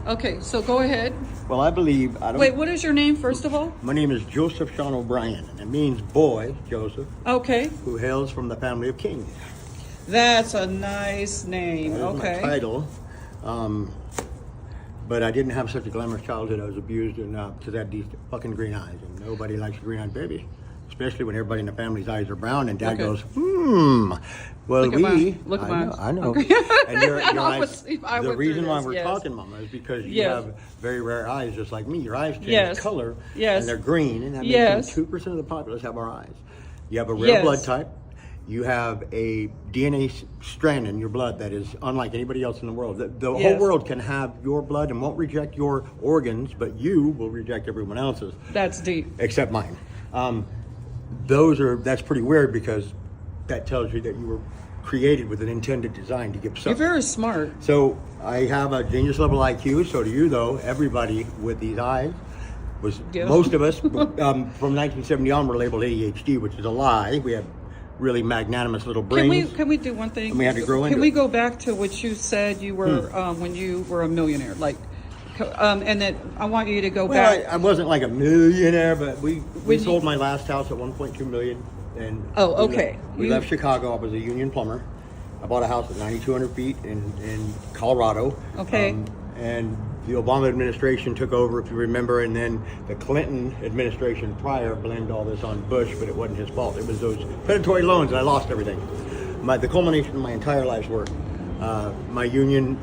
Okay, so go ahead. Well, I believe, I don't... Wait, what is your name, first of all? My name is Joseph Sean O'Brien, and it means boy, Joseph, Okay, who hails from the family of kings. that's a nice name. That is my Okay. title. But I didn't have such a glamorous childhood. I was abused because I had these fucking green eyes, and nobody likes a green-eyed baby. Especially when everybody in the family's eyes are brown, and Dad Okay. goes, Well, Look at mine. Look at mine. I know. Okay. And your I eyes, went the through reason why this, we're yes. talking, Mama, is because you Yes. have very rare eyes, just like me. Your eyes change Yes. color, Yes. and they're green, and that makes Yes. 2% of the populace have our eyes. You have a rare Yes. blood type. You have a DNA strand in your blood that is unlike anybody else in the world. The whole Yes. world can have your blood and won't reject your organs, but you will reject everyone else's, That's deep. except mine. That's pretty weird because that tells you that you were created with an intended design to give You're something. very smart. So I have a genius level IQ. So do you, though. Everybody with these eyes was Yeah. most of us from 1970 on were labeled ADHD, which is a lie. We have really magnanimous little brains. Can we do one thing? And we had to grow Can into we it. go back to what you said you were when you were a millionaire, and that I want you to go Well, back. I wasn't like a millionaire, but we When sold you- my last house at 1.2 million, and Oh, we okay. left, we left Chicago. I was a union plumber. I bought a house at 9,200 feet in Colorado. Okay. And the Obama administration took over, if you remember, and then the Clinton administration prior blamed all this on Bush, but it wasn't his fault. It was those predatory loans, and I lost everything. The culmination of my entire life's work. My union,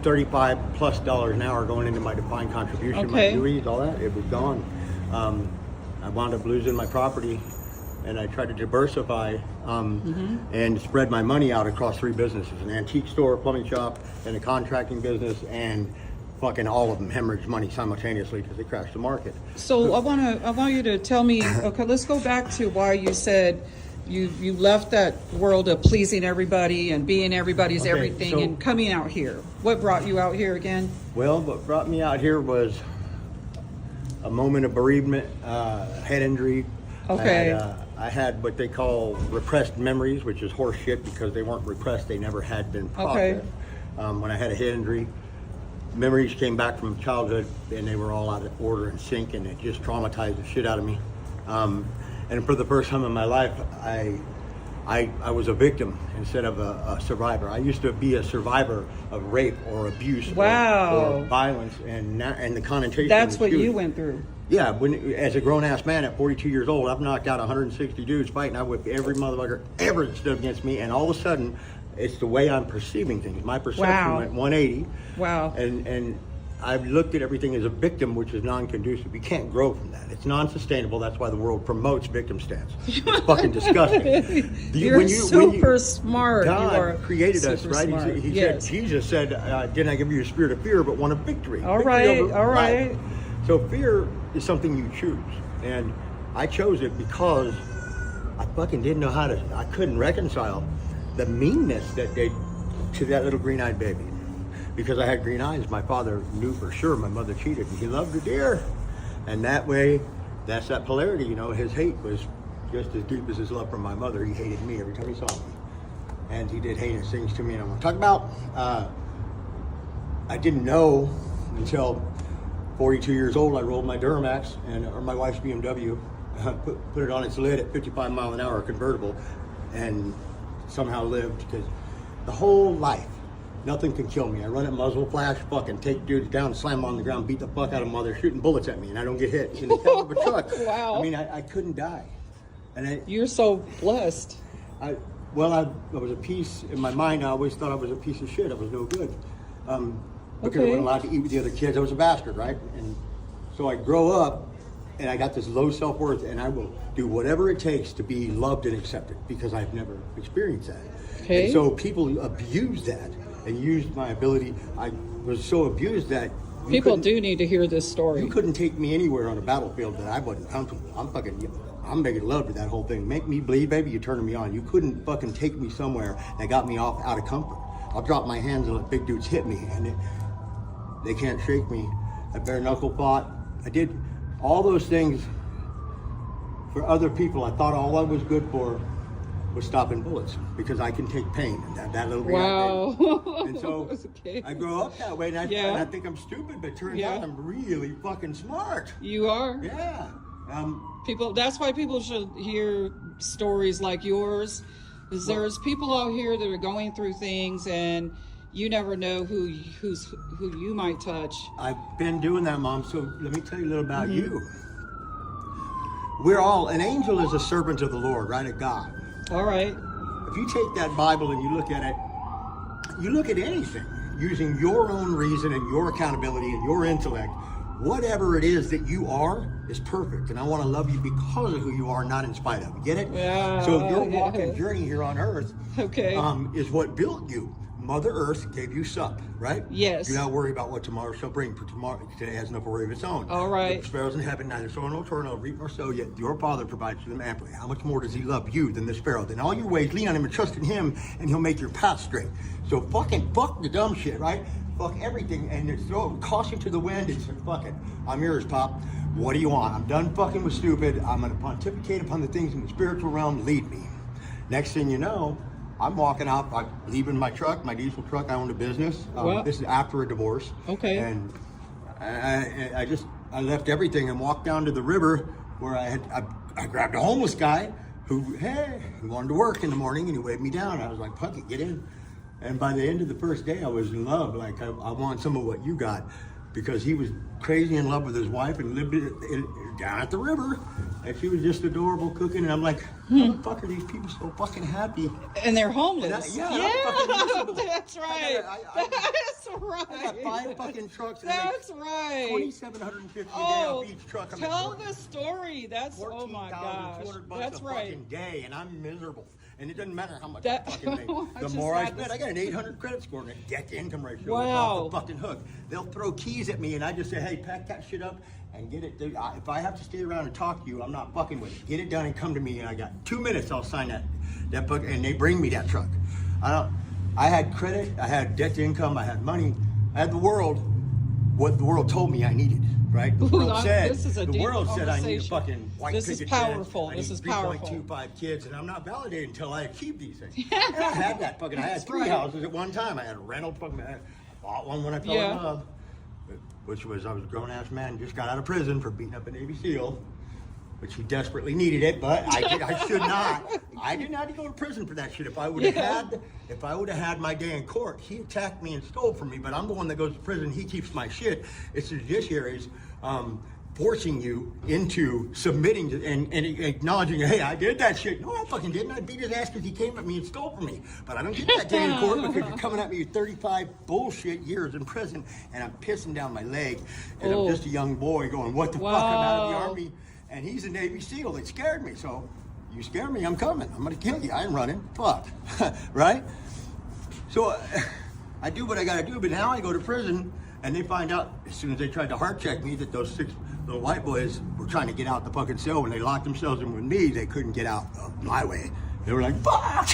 $35+ an hour going into my defined contribution, Okay. my duties, all that, it was gone. I wound up losing my property, and I tried to diversify and spread my money out across 3 businesses: an antique store, a plumbing shop, and a contracting business, and fucking all of them hemorrhaged money simultaneously because they crashed the market. So I want you to tell me. Okay, let's go back to why you said you left that world of pleasing everybody and being everybody's Okay, everything so- and coming out here. What brought you out here again? Well, what brought me out here was a moment of bereavement, head injury. Okay. I had what they call repressed memories, which is horse shit because they weren't repressed, they never had been processed. When I had a head injury, memories came back from childhood and they were all out of order and sync, and it just traumatized the shit out of me. And for the first time in my life, I was a victim instead of a survivor. I used to be a survivor of rape or abuse Wow. or violence, and the connotation. That's was what huge. you went through. Yeah, as a grown-ass man at 42 years old, I've knocked out 160 dudes fighting. I whipped every motherfucker ever that stood against me, and all of a sudden, it's the way I'm perceiving things. My perception Wow. went 180. Wow. And I've looked at everything as a victim, which is non-conducive. You can't grow from that. It's non-sustainable. That's why the world promotes victim stance. It's fucking disgusting. You're super smart. God You are created us, super right? smart. He Yes. said, Jesus said, didn't I give you a spirit of fear, but one of victory? All Victory right, over all life. right. So fear is something you choose. And I chose it because I fucking didn't know I couldn't reconcile the meanness that they, to that little green-eyed baby. Because I had green eyes, my father knew for sure my mother cheated, and he loved her dear. And that way, that's that polarity, his hate was just as deep as his love for my mother. He hated me every time he saw me. And he did heinous things to me, and I want to talk about. I didn't know until 42 years old, I rolled my Duramax or my wife's BMW, put it on its lid at 55 mile an hour convertible, and somehow lived, because the whole life, nothing can kill me. I run at muzzle flash, fucking take dudes down, slam them on the ground, beat the fuck out of them while they're shooting bullets at me, and I don't get hit in the cab of a truck. Wow. I mean, I couldn't die. And You're so blessed. I was a piece, in my mind, I always thought I was a piece of shit. I was no good. Because I Okay. wasn't allowed to eat with the other kids. I was a bastard, right? And so I grow up, and I got this low self-worth, and I will do whatever it takes to be loved and accepted, because I've never experienced that. Okay. And so people abused that and used my ability. I was so abused that you People couldn't- do need to hear this story. you couldn't take me anywhere on a battlefield that I wasn't comfortable. I'm making love to that whole thing. Make me bleed, baby, you're turning me on. You couldn't fucking take me somewhere that got me out of comfort. I'll drop my hands and let big dudes hit me, and they can't shake me. I bare knuckle fought. I did all those things for other people. I thought all I was good for was stopping bullets because I can take pain. And that little Wow. baby. And so Okay. I grow up that way, and Yeah. I think I'm stupid, but turns Yeah. out I'm really fucking smart. You are. Yeah. People, that's why people should hear stories like yours, because there's people out here that are going through things, and you never know who you might touch. I've been doing that, Mom. So let me tell you a little about Mm-hmm. you. We're all, an angel is a servant of the Lord, right? Of God. All right. If you take that Bible and you look at it, you look at anything using your own reason and your accountability and your intellect, whatever it is that you are is perfect. And I want to love you because of who you are, not in spite of. Get it? Yeah, So your yeah. walk and journey here on earth Okay. is what built you. Mother Earth gave you sup, right? Yes. Do not worry about what tomorrow shall bring, for tomorrow today has no worry of its own. All right. The sparrows in heaven neither sow nor toil nor reap nor sow, yet your Father provides for them amply. How much more does He love you than the sparrow? Then all your ways lean on Him and trust in Him, and He'll make your path straight. So fuck the dumb shit, right? Fuck everything, and just throw caution to the wind and say, fuck it. I'm yours, Pop. What do you want? I'm done fucking with stupid. I'm going to pontificate upon the things in the spiritual realm. Lead me. Next thing you know, I'm walking out, I'm leaving my truck, my diesel truck. I owned a business. Well- This is after a divorce. Okay. And I left everything and walked down to the river where I grabbed a homeless guy who wanted to work in the morning, and he waved me down. I was like, fuck it, get in. And by the end of the first day, I was in love. Like, I want some of what you got, because he was crazy in love with his wife and lived down at the river. And she was just adorable cooking. And I'm like, how the fuck are these people so fucking happy? And they're homeless. Yeah, I'm fucking miserable. That's right. I That's right. I got 5 fucking trucks. And That's right. $2,750 a day Oh, off each truck. I'm tell at the story. That's, oh my gosh. $14,200 That's a right. fucking day, and I'm miserable. And it doesn't matter how much That- I fucking make. I The just more I had spend, this- I got an 800 credit score and a debt to income ratio. Wow. Off the fucking hook. They'll throw keys at me, and I just say, hey, pack that shit up and get it. If I have to stay around and talk to you, I'm not fucking with it. Get it done and come to me, and I got 2 minutes. I'll sign that book, and they bring me that truck. I had credit, I had debt to income, I had money, I had the world, what the world told me I needed, right? The world said, this is a deep I need a conversation. fucking white This is picket powerful. fence, This is I need powerful. 3.25 kids, and I'm not validated until I achieve these things. And I had that fucking, I had That's 3 right. houses at one time. I had a rental fucking, I bought one when I fell Yeah. in love, which was, I was a grown-ass man, just got out of prison for beating up a Navy SEAL. Which he desperately needed it, but I should not. I didn't have to go to prison for that shit. If I would have had my day in court, he attacked me and stole from me. But I'm the one that goes to prison. He keeps my shit. It's the judiciary's forcing you into submitting to, and acknowledging, hey, I did that shit. No, I fucking didn't. I beat his ass because he came at me and stole from me. But I don't get that day in court because you're coming at me with 35 bullshit years in prison, and I'm pissing down my leg, and I'm just a young boy going, what the fuck? I'm out of the Wow. Army. And he's a Navy SEAL that scared me. So, you scare me, I'm coming. I'm going to kill you. I ain't running. Fuck. Right? So, I do what I got to do. But now I go to prison, and they find out, as soon as they tried to heart check me, that those 6 little white boys were trying to get out the fucking cell. When they locked themselves in with me, they couldn't get out my way. They were like, fuck!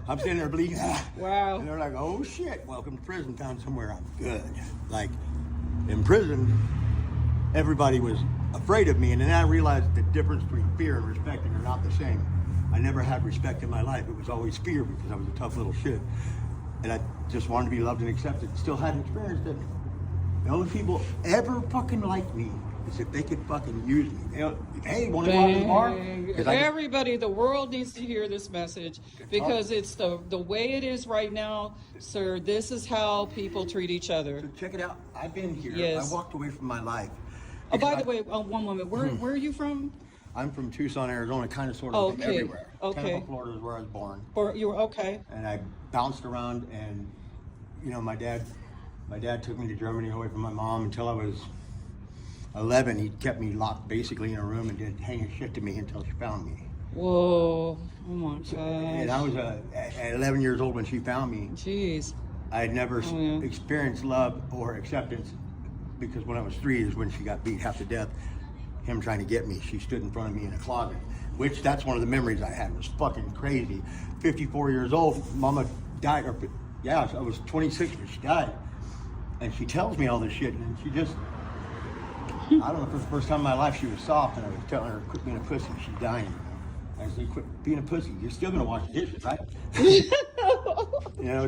I'm standing there bleeding. Wow. And they're like, oh shit, welcome to prison. Found somewhere I'm good. Like, in prison, everybody was afraid of me, and then I realized the difference between fear and respect are not the same. I never had respect in my life. It was always fear because I was a tough little shit. And I just wanted to be loved and accepted. Still hadn't experienced it. The only people ever fucking like me is if they could fucking use me. Hey, want to go out to the bar? 'Cause Everybody, the world needs to hear this message, because it's the way it is right now, sir. This is how people treat each other. So check it out. I've been here. Yes. I walked away from my life. Oh, by the way, one moment. Where are you from? I'm from Tucson, Arizona, kind of sort of from Okay. everywhere. Okay. Tampa, Florida is where I was born. Or you were okay? And I bounced around, and you know, my dad took me to Germany away from my mom until I was 11. He kept me locked basically in a room and did hang his shit to me until she found me. Whoa! Oh my And gosh! I was at 11 years old when she found me. Jeez. I had never Oh, yeah. experienced love or acceptance, because when I was 3 is when she got beat half to death. Him trying to get me. She stood in front of me in a closet, which that's one of the memories I had. It was fucking crazy. 54 years old, Mama died. I was 26 when she died. And she tells me all this shit, and she just, I don't know, for the first time in my life she was soft, and I was telling her, quit being a pussy, she's dying. I said, quit being a pussy. You're still gonna wash the dishes, right? You know,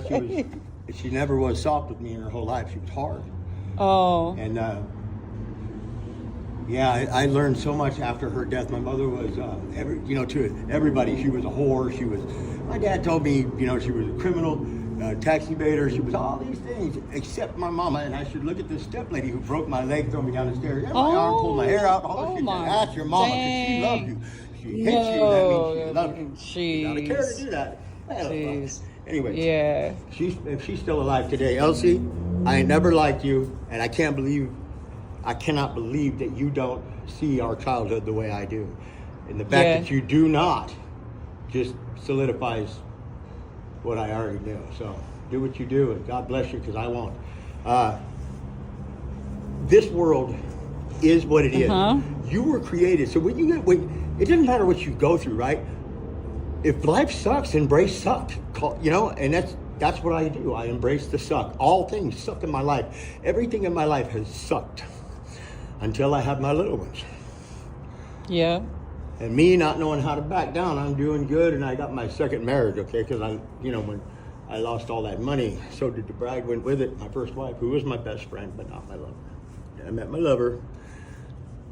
she never was soft with me in her whole life. She was hard. Oh. And yeah, I learned so much after her death. My mother was, to everybody, she was a whore. My dad told me, she was a criminal, taxi baiter. She was all these things, except my mama. And I should look at this step lady who broke my leg, throw me down the stairs, my arm, pulled my hair out, all this shit. That's your mama, because she loved you. She hates you, that means she loves you. Jeez. Not a care to do that. Jeez. Anyway, yeah. If she's still alive today, Elsie, I never liked you, and I cannot believe that you don't see our childhood the way I do. And the fact that you do not just solidifies what I already knew. So do what you do, and God bless you, because I won't. This world is what it is. You were created, so it doesn't matter what you go through, right? If life sucks, embrace suck. And that's what I do. I embrace the suck. All things suck in my life. Everything in my life has sucked until I have my little ones. Yeah. And me not knowing how to back down, I'm doing good, and I got my second marriage, okay? Because when I lost all that money, so did the bride went with it. My first wife, who was my best friend, but not my lover. And I met my lover,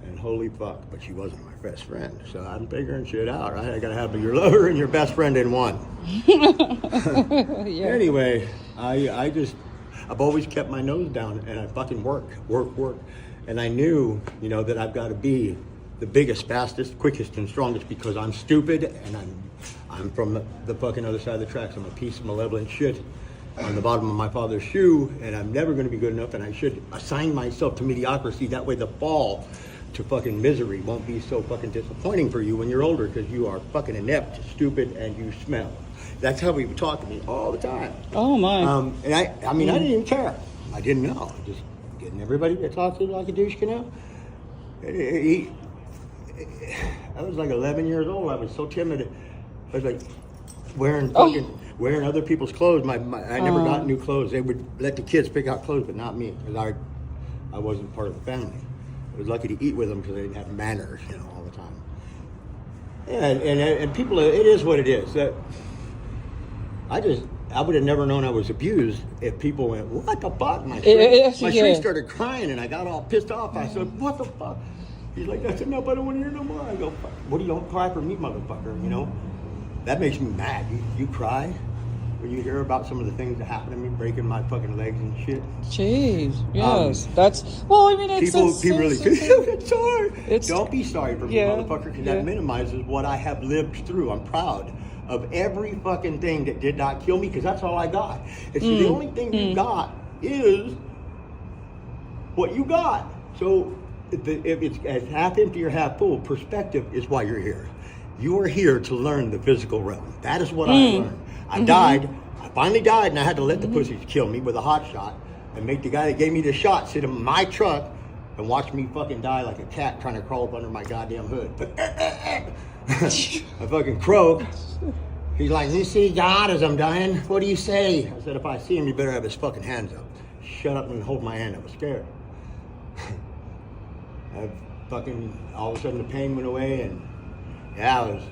and holy fuck, but she wasn't my best friend. So I'm figuring shit out, right? I gotta have your lover and your best friend in one. Yeah. Anyway, I've always kept my nose down, and I fucking work. And I knew, that I've got to be the biggest, fastest, quickest, and strongest, because I'm stupid, and I'm from the fucking other side of the tracks. I'm a piece of malevolent shit on the bottom of my father's shoe, and I'm never going to be good enough, and I should assign myself to mediocrity. That way the fall to fucking misery won't be so fucking disappointing for you when you're older, because you are fucking inept, stupid, and you smell. That's how he would talk to me all the time. Oh my. And I didn't even care. I didn't know. Just getting everybody to talk to like a douche canal. I was like 11 years old. I was so timid. I was like wearing other people's clothes. I never got new clothes. They would let the kids pick out clothes, but not me, because I wasn't part of the family. I was lucky to eat with them because they didn't have manners, all the time. And people, it is what it is. I would have never known I was abused if people went, what the fuck? My street started crying, and I got all pissed off. I said, what the fuck? He's like, that's enough, I don't want to hear no more. I go, fuck, what do you don't cry for me, motherfucker, That makes me mad. You cry when you hear about some of the things that happened to me, breaking my fucking legs and shit. Jeez, yes. It's sorry. Don't be sorry for me, motherfucker, because that minimizes what I have lived through. I'm proud of every fucking thing that did not kill me, because that's all I got. It's the only thing you got is what you got. So if it's as half empty or half full, perspective is why you're here. You are here to learn the physical realm. That is what I learned. I finally died, and I had to let the pussies kill me with a hot shot and make the guy that gave me the shot sit in my truck and watch me fucking die like a cat trying to crawl up under my goddamn hood. I fucking croak. He's like, you see God as I'm dying? What do you say? I said, if I see him, you better have his fucking hands up. Shut up and hold my hand. I was scared. All of a sudden the pain went away, and it was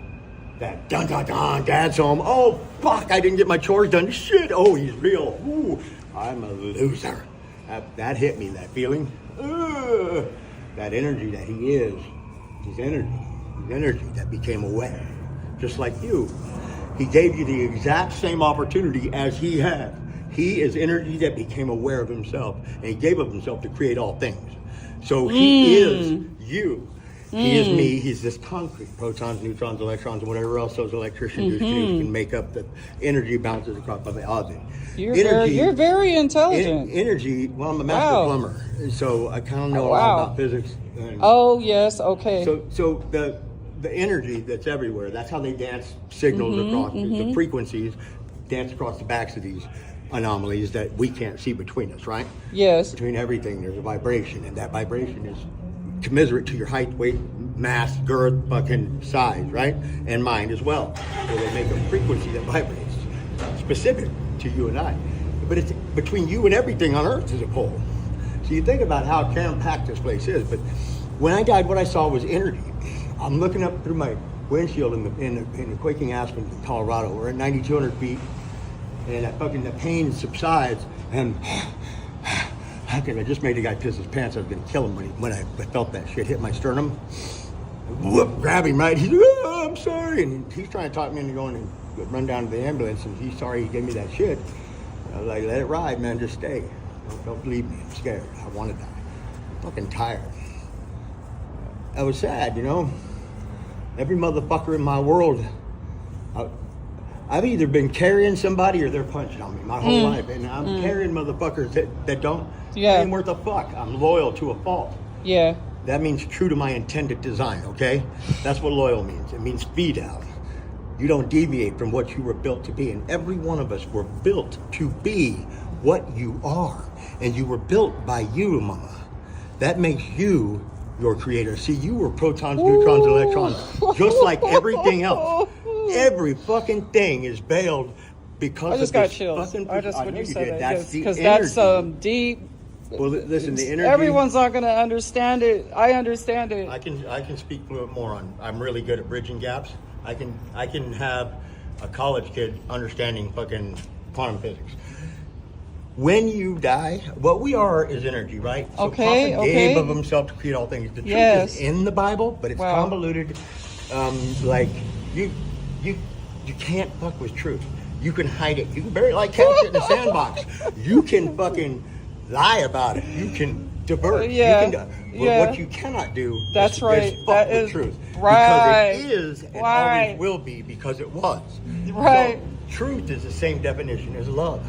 that dun dun dun, Dad's home. Oh fuck, I didn't get my chores done. Shit, oh, he's real. Ooh, I'm a loser. That hit me, that feeling. That energy that he is. His energy that became aware. Just like you. He gave you the exact same opportunity as he had. He is energy that became aware of himself, and he gave of himself to create all things. So he is you. He is me. He's this concrete. Protons, neutrons, electrons, and whatever else those electricians can make up the energy bounces across my body. You're very intelligent. Energy, well, I'm a master plumber, so I kind of know a lot about physics. Yes, okay. So the energy that's everywhere, that's how they dance signals across. The frequencies dance across the backs of these anomalies that we can't see between us, right? Yes. Between everything, there's a vibration, and that vibration is commiserate to your height, weight, mass, girth, fucking size, right? And mind as well. So they make a frequency that vibrates specific to you and I. But it's between you and everything on Earth as a whole. So you think about how jam-packed this place is, but when I died, what I saw was energy. I'm looking up through my windshield in the quaking aspen in Colorado. We're at 9,200 feet, and the pain subsides, and I just made the guy piss his pants. I was gonna kill him when I felt that shit hit my sternum. Whoop, grab him, right? He's like, oh, I'm sorry, and he's trying to talk me into going and run down to the ambulance, and he's sorry he gave me that shit. I was like, let it ride, man, just stay. Don't leave me, I'm scared. I want to die. I'm fucking tired. I was sad, you know. Every motherfucker in my world, I've either been carrying somebody or they're punching on me my whole life. And I'm carrying motherfuckers that don't, ain't worth a fuck. I'm loyal to a fault. Yeah. That means true to my intended design, okay? That's what loyal means. It means feed out. You don't deviate from what you were built to be. And every one of us were built to be what you are. And you were built by you, mama. That makes you your creator. See, you were protons, neutrons, electrons, just like everything else. Every fucking thing is veiled because I just of got this chills. fucking... I just, when you said that, That's the because energy. that's deep. Well, listen, the energy... Everyone's not going to understand it. I understand it. I can speak fluent more on... I'm really good at bridging gaps. I can have a college kid understanding fucking quantum physics. When you die, what we are is energy, right? So Okay, Papa okay. gave of himself to create all things. The truth is in the Bible, but it's convoluted. Like you can't fuck with truth. You can hide it. You can bury it like cats in a sandbox. You can fucking lie about it. You can divert. But what you cannot do is fuck with truth. Right. Because it is and always will be because it was. Right. So, truth is the same definition as love.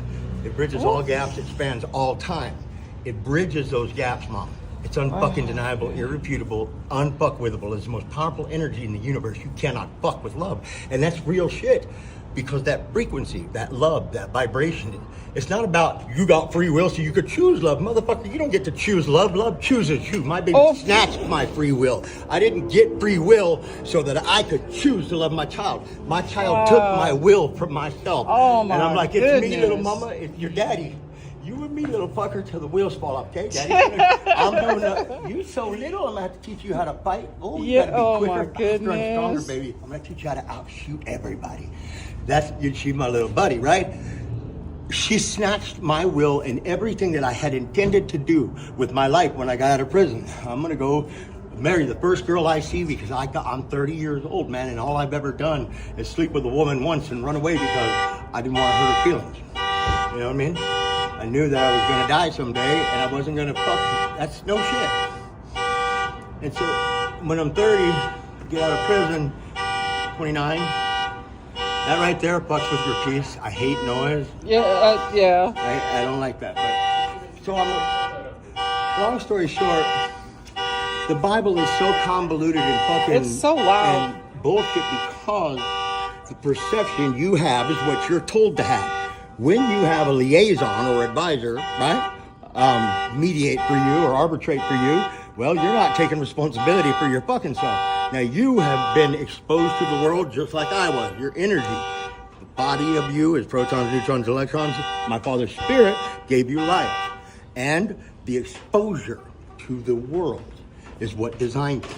It bridges all gaps. It spans all time. It bridges those gaps, Mom. It's unfucking deniable, irrefutable, unfuckwithable. It's the most powerful energy in the universe. You cannot fuck with love. And that's real shit. Because that frequency, that love, that vibration, it's not about you got free will so you could choose love. Motherfucker, you don't get to choose love. Love chooses you. My baby snatched my free will. I didn't get free will so that I could choose to love my child. My child took my will from myself. Oh my And I'm like, goodness. it's me, little mama. It's your daddy. You and me, little fucker, till the wheels fall off, okay, daddy? I'm doing you so little, I'm gonna have to teach you how to fight. Oh, you gotta be quicker, my faster, and stronger, goodness. baby. I'm gonna teach you how to outshoot everybody. She's my little buddy, right? She snatched my will and everything that I had intended to do with my life when I got out of prison. I'm gonna go marry the first girl I see because I'm 30 years old, man, and all I've ever done is sleep with a woman once and run away because I didn't want to hurt her feelings. You know what I mean? I knew that I was gonna die someday and I wasn't gonna fuck her. That's no shit. And so when I'm 30, get out of prison, 29, that right there fucks with your peace. I hate noise. Yeah. I don't like that. But so long story short, the Bible is so convoluted and fucking It's so loud. and bullshit because the perception you have is what you're told to have. When you have a liaison or advisor, right, mediate for you or arbitrate for you, well, you're not taking responsibility for your fucking self. Now, you have been exposed to the world just like I was. Your energy, the body of you is protons, neutrons, electrons. My Father's Spirit gave you life. And the exposure to the world is what designed you.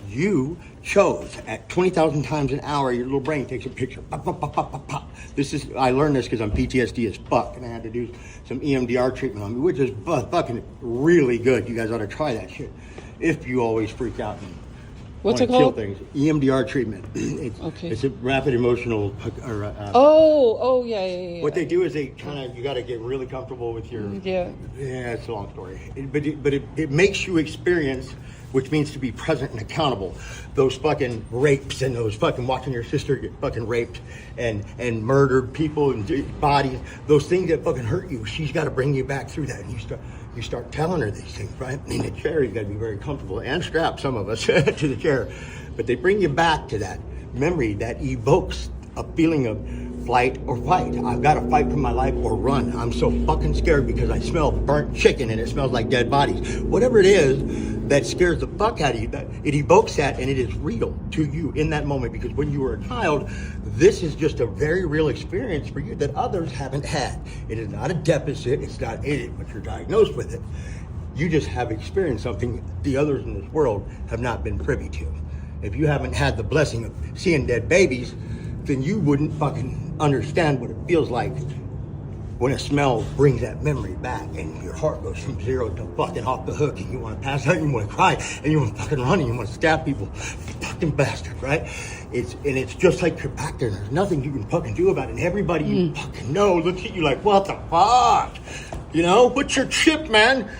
You chose at 20,000 times an hour, your little brain takes a picture. Pop, pop, pop, pop, pop, pop. I learned this because I'm PTSD as fuck, and I had to do some EMDR treatment on me, which is fucking really good. You guys ought to try that shit. If you always freak out and What's want it to kill called? things. EMDR treatment. It's a rapid emotional... yeah. What they do is they you got to get really comfortable with your... Yeah, it's a long story. But it makes you experience, which means to be present and accountable, those fucking rapes and those fucking watching your sister get fucking raped and murdered people and bodies, those things that fucking hurt you. She's got to bring you back through that. And you start telling her these things, right? In the chair, you got to be very comfortable and strapped, some of us, to the chair. But they bring you back to that memory that evokes a feeling of flight or fight. I've got to fight for my life or run. I'm so fucking scared because I smell burnt chicken and it smells like dead bodies. Whatever it is that scares the fuck out of you, that it evokes that, and it is real to you in that moment, because when you were a child, this is just a very real experience for you that others haven't had. It is not a deficit, it's not but you're diagnosed with it. You just have experienced something the others in this world have not been privy to. if you haven't had the blessing of seeing dead babies, then you wouldn't fucking understand what it feels like when a smell brings that memory back and your heart goes from 0 to fucking off the hook and you want to pass out and you want to cry and you want to fucking run and you want to stab people. Fucking bastard, right? It's just like you're back there and there's nothing you can fucking do about it. And everybody you fucking know looks at you like, what the fuck? You know, what's your chip, man?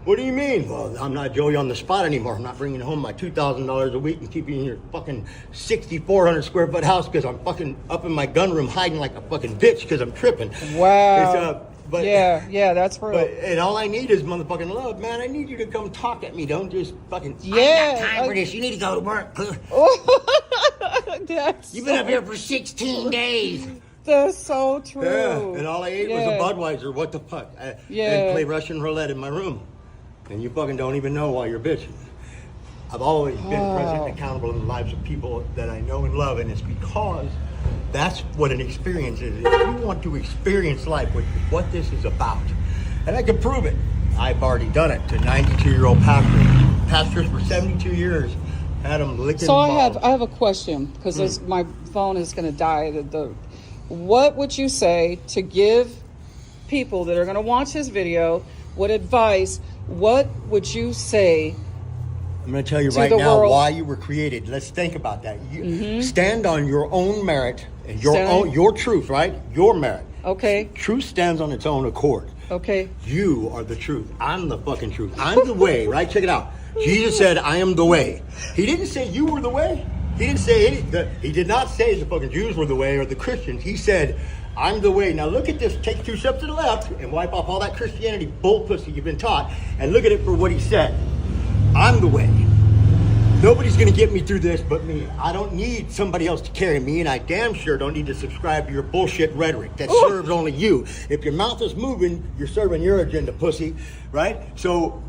What do you mean? Well, I'm not Joey on the spot anymore. I'm not bringing home my $2,000 a week and keeping you in your fucking 6,400 square foot house because I'm fucking up in my gun room hiding like a fucking bitch because I'm tripping. Wow. But yeah, that's real. and all I need is motherfucking love, man. I need you to come talk at me. Don't just fucking. Yeah, I ain't got time for this. You need to go to work. You've been up here for 16 days. That's so true. Yeah, and all I ate was a Budweiser. What the fuck? And play Russian roulette in my room. And you fucking don't even know why you're bitching. I've always been present and accountable in the lives of people that I know and love, and it's because that's what an experience is. If you want to experience life, which is what this is about, and I can prove it. I've already done it to 92-year-old pastors for 72 years. Had them licking So balls. I have a question because my phone is going to die. What would you say to give people that are going to watch this video? What would you say? I'm going to tell you to right the now world? why you were created. Let's think about that. You stand on your own merit and Stand- your truth, right? Your merit. Okay. Truth stands on its own accord. Okay. You are the truth. I'm the fucking truth. I'm the way, right? Check it out. Jesus said, I am the way. He didn't say you were the way. He didn't say he did not say the fucking Jews were the way or the Christians. He said, I'm the way. Now look at this. Take 2 steps to the left and wipe off all that Christianity bull pussy you've been taught and look at it for what he said. I'm the way. Nobody's going to get me through this but me. I don't need somebody else to carry me, and I damn sure don't need to subscribe to your bullshit rhetoric that serves only you. If your mouth is moving, you're serving your agenda, pussy, right? So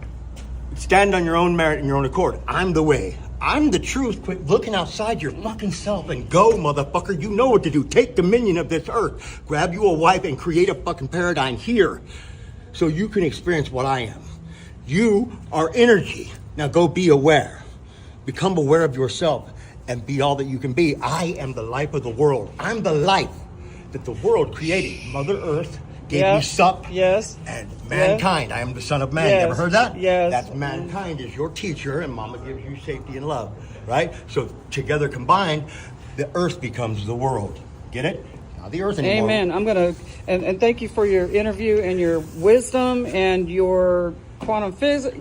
stand on your own merit and your own accord. I'm the way. I'm the truth. Quit looking outside your fucking self and go, motherfucker. You know what to do. Take dominion of this earth. Grab you a wife and create a fucking paradigm here so you can experience what I am. You are energy. Now go be aware. Become aware of yourself and be all that you can be. I am the life of the world. I'm the life that the world created. Mother Earth gave me sup. Yes. And mankind. I am the son of man. Yes. You ever heard that? Yes. That's mankind is your teacher, and mama gives you safety and love. Right? So together combined, the earth becomes the world. Get it? Not the earth anymore. Amen. I'm going to, and thank you for your interview and your wisdom and your quantum physics.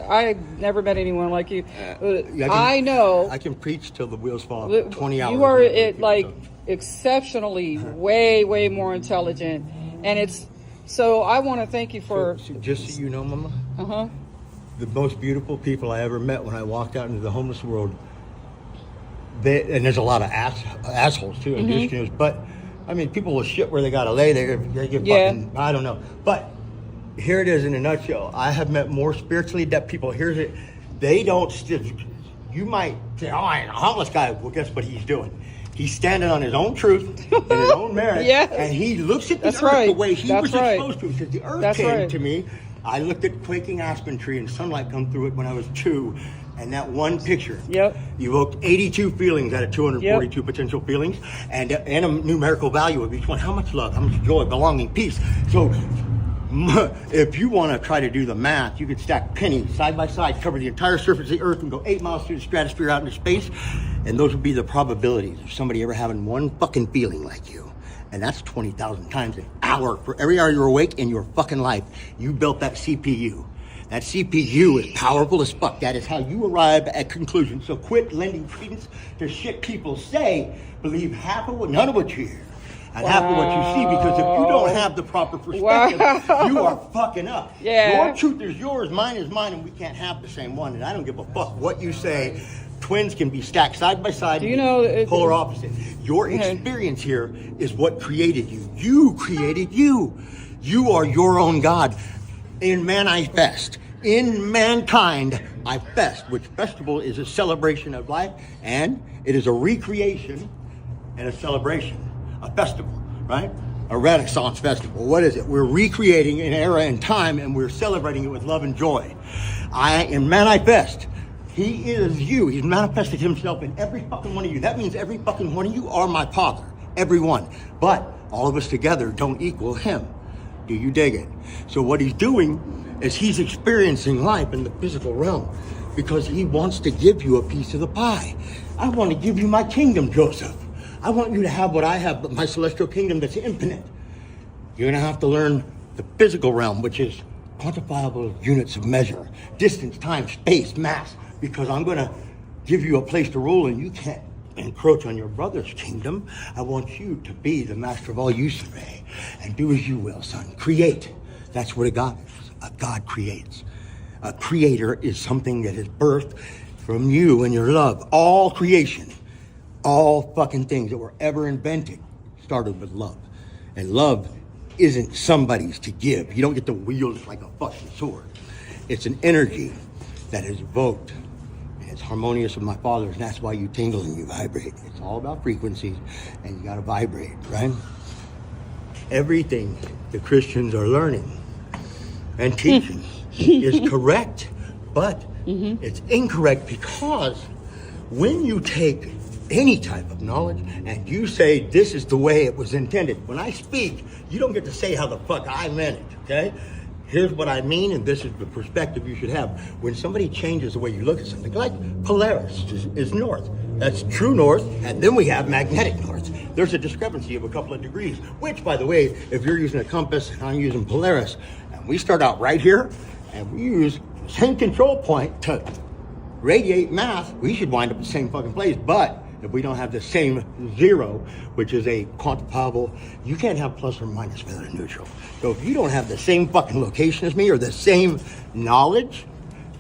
I never met anyone like you. I know. I can preach till the wheels fall off. 20 hours. You are exceptionally way more intelligent. And so I want to thank you for. So just so you know, mama. Uh-huh. The most beautiful people I ever met when I walked out into the homeless world. And there's a lot of assholes too, indigenous, but I mean, people will shit where they gotta lay. They get fucking, I don't know. But here it is in a nutshell. I have met more spiritually adept people. Here's it. They don't. You might say, "Oh, I ain't a homeless guy." Well, guess what he's doing? He's standing on his own truth and his own merit, Yes. and he looks at the That's earth right. the way he That's was right. supposed to. Because the earth That's came right. to me. I looked at quaking aspen tree and sunlight come through it when I was 2, and that one picture evoked 82 feelings out of 242 potential feelings, and a numerical value of each one. How much love? How much joy? Belonging? Peace? So. If you want to try to do the math, you could stack pennies side by side, cover the entire surface of the earth, and go 8 miles through the stratosphere out into space, and those would be the probabilities of somebody ever having one fucking feeling like you. And that's 20,000 times an hour. For every hour you're awake in your fucking life, you built that CPU. That CPU is powerful as fuck. That is how you arrive at conclusions. So quit lending credence to shit people say. Believe none of what you hear. And half of what you see, because if you don't have the proper perspective, you are fucking up. Yeah. Your truth is yours, mine is mine, and we can't have the same one. And I don't give a fuck what you say. Twins can be stacked side by side. Do you know polar opposite? Your experience here is what created you. You created you. You are your own God. In man I fest. In mankind I fest. Which festival is a celebration of life, and it is a recreation and a celebration. A festival, right? A Renaissance festival. What is it? We're recreating an era and time, and we're celebrating it with love and joy. In manifest, He is you. He's manifested himself in every fucking one of you. That means every fucking one of you are my father. Every one. But all of us together don't equal him. Do you dig it? So what he's doing is he's experiencing life in the physical realm because he wants to give you a piece of the pie. I want to give you my kingdom, Joseph. I want you to have what I have, but my celestial kingdom that's infinite. You're going to have to learn the physical realm, which is quantifiable units of measure, distance, time, space, mass, because I'm going to give you a place to rule and you can't encroach on your brother's kingdom. I want you to be the master of all you survey and do as you will, son. Create. That's what a God is. A God creates. A creator is something that is birthed from you and your love. All creation, all fucking things that were ever invented started with love. And love isn't somebody's to give. You don't get to wield it like a fucking sword. It's an energy that is evoked. And it's harmonious with my Father's, and that's why you tingle and you vibrate. It's all about frequencies, and you gotta vibrate, right? Everything the Christians are learning and teaching is correct, but it's incorrect because when you take any type of knowledge and you say this is the way it was intended, when I speak, you don't get to say how the fuck I meant it, okay? Here's what I mean, and this is the perspective you should have. When somebody changes the way you look at something, like Polaris is north. That's true north, and then we have magnetic north. There's a discrepancy of a couple of degrees, which, by the way, if you're using a compass and I'm using Polaris, and we start out right here, and we use the same control point to radiate math, we should wind up in the same fucking place. But if we don't have the same zero, which is a quantifiable, you can't have plus or minus without a neutral. So if you don't have the same fucking location as me or the same knowledge,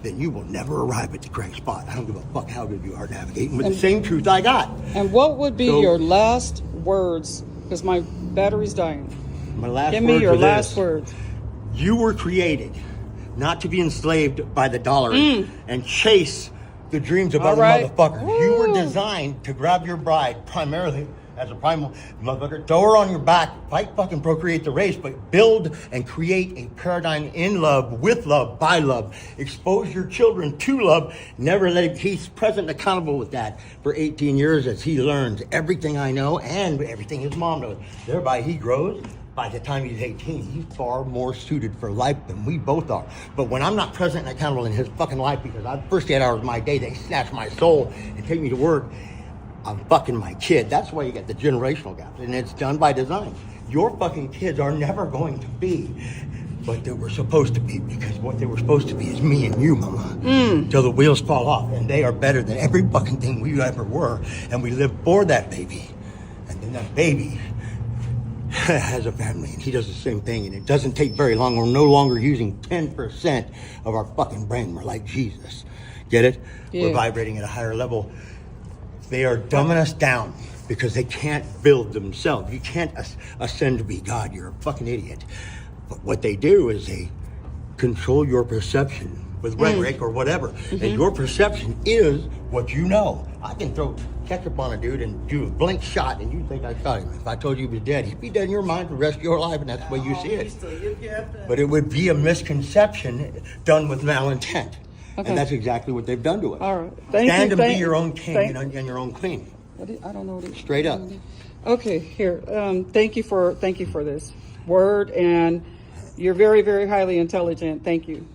then you will never arrive at the correct spot. I don't give a fuck how good you are navigating with the same truth I got. And what would be So- your last words? Because my battery's dying. My last Give me words your are last this. words. You were created not to be enslaved by the dollar and chase the dreams of All other right. motherfuckers. You were Woo. designed to grab your bride primarily as a primal motherfucker, throw her on your back, fight, fucking procreate the race, but build and create a paradigm in love, with love, by love. Expose your children to love. Never let him, he's present and accountable with that for 18 years as he learns everything I know and everything his mom knows. Thereby he grows. By the time he's 18, he's far more suited for life than we both are. But when I'm not present and accountable in his fucking life because the first 8 hours of my day, they snatch my soul and take me to work, I'm fucking my kid. That's why you get the generational gap. And it's done by design. Your fucking kids are never going to be what they were supposed to be because what they were supposed to be is me and you, mama. Till the wheels fall off. And they are better than every fucking thing we ever were. And we live for that baby. And then that baby has a family and he does the same thing, and it doesn't take very long. We're no longer using 10% of our fucking brain. We're like Jesus. Get it? Yeah. We're vibrating at a higher level. They are dumbing us down because they can't build themselves. You can't ascend to be God. You're a fucking idiot. But what they do is they control your perception with rhetoric or whatever. And your perception is what you know. I can throw ketchup on a dude and do a blink shot and you think I shot him. If I told you he was dead, he'd be dead in your mind for the rest of your life, and that's the way you see it. But it would be a misconception done with malintent. Okay. And that's exactly what they've done to us. All right. Thank Stand you. and be Thank- your own king thank- and your own queen. I don't know what it, Straight up. Okay, here. Thank you for this word, and you're very, very highly intelligent. Thank you.